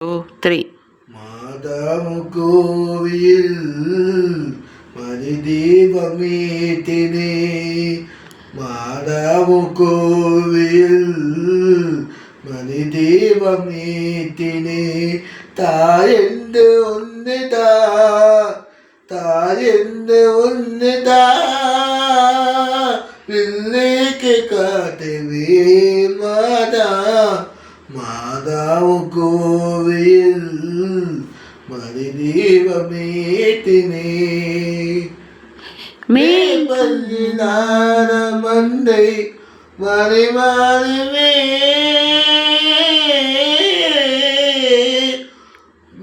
2, 3 மாதாவு கோவில் மணிதீபமேத்தினே மாதாவு கோவில் மணிதீபமேத்தினே தாயென்று ஒன்றுதா தாயென்று ஒன்றுதா பிள்ளைக்கு காட்டுவே மாதா மாதாவு கோவில் மணிதீபமேத்தினே மேற்பல்லினார மந்தை மறைமாறுவே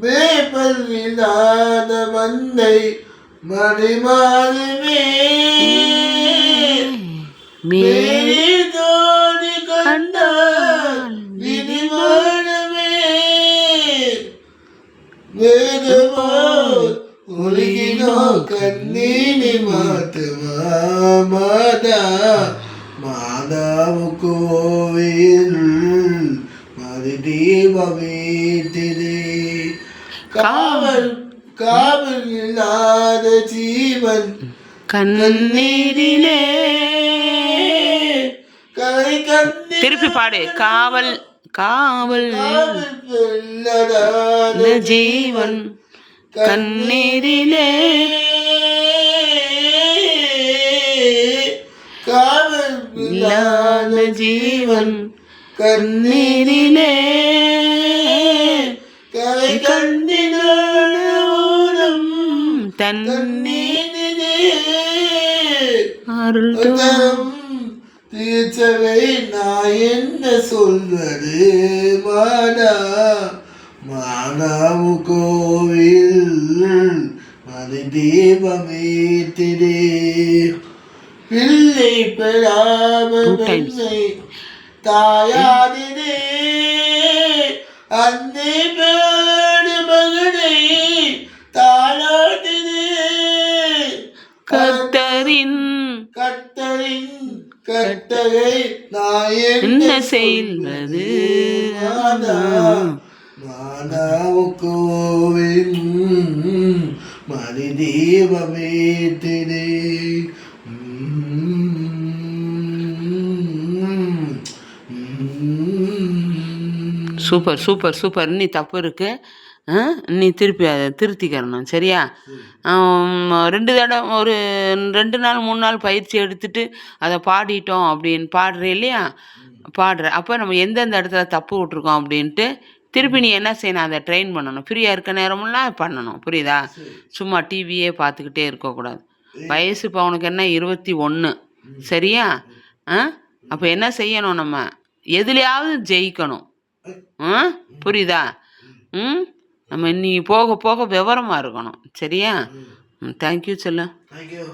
மேற்பல்லினாத மந்தை மறைமாறுவே மேலோடி கண்டால் விதிமானவே வேதமோ ஒழுகினோ கண்ணீனி மாத்துமா மாதா மாதாவு கோவில் மறுதீபமேத்தினே காவல் காவல் இல்லாத ஜீவன் கண்ணீரிலே கரை கண்ணீர் திருப்பி பாடு காவல் காவல் ஜீவன் கண்ணீரிலே காவல் இல்லாத ஜீவன் கண்ணீரிலே கரை கண்டினம் தண்ணீரிலே அருள் கண்ணீர் தீர்ச்சவை நான் என்ன சொல்வது மாதா மாதாவு கோவில் மணிதீபமேத்தினே பிள்ளை பெறாமல் பெண்ணை தாயாதினே அன்னை பேடு மகனை தாயாட்டினே கர்த்தரின் கட்டளை நான் என்ன செய்வது மாதாவு கோவில் மணிதீபமேத்தினே சூப்பர் சூப்பர் சூப்பர். நீ தப்பு இருக்கு, நீ திருப்பி அதை திருத்திக்கிறணும் சரியா? 2 தடவை ஒரு 2 நாள் 3 நாள் பயிற்சி எடுத்துட்டு அதை பாடிட்டோம் அப்படின்னு பாடுற இல்லையா? பாடுற அப்போ நம்ம எந்தெந்த இடத்துல தப்பு விட்ருக்கோம் அப்படின்ட்டு திருப்பி நீ என்ன செய்யணும், அதை ட்ரெயின் பண்ணணும். ஃப்ரீயாக இருக்க நேரமெல்லாம் பண்ணணும், புரியுதா? சும்மா டிவியே பார்த்துக்கிட்டே இருக்கக்கூடாது. வயசு இப்போ அவனுக்கு என்ன 21 சரியா? அப்போ என்ன செய்யணும், நம்ம எதுலையாவது ஜெயிக்கணும். புரியுதா? நம்ம நீ போக போக விவரமாக இருக்கணும் சரியா? தேங்க்யூ செல்லம். தேங்க்யூ.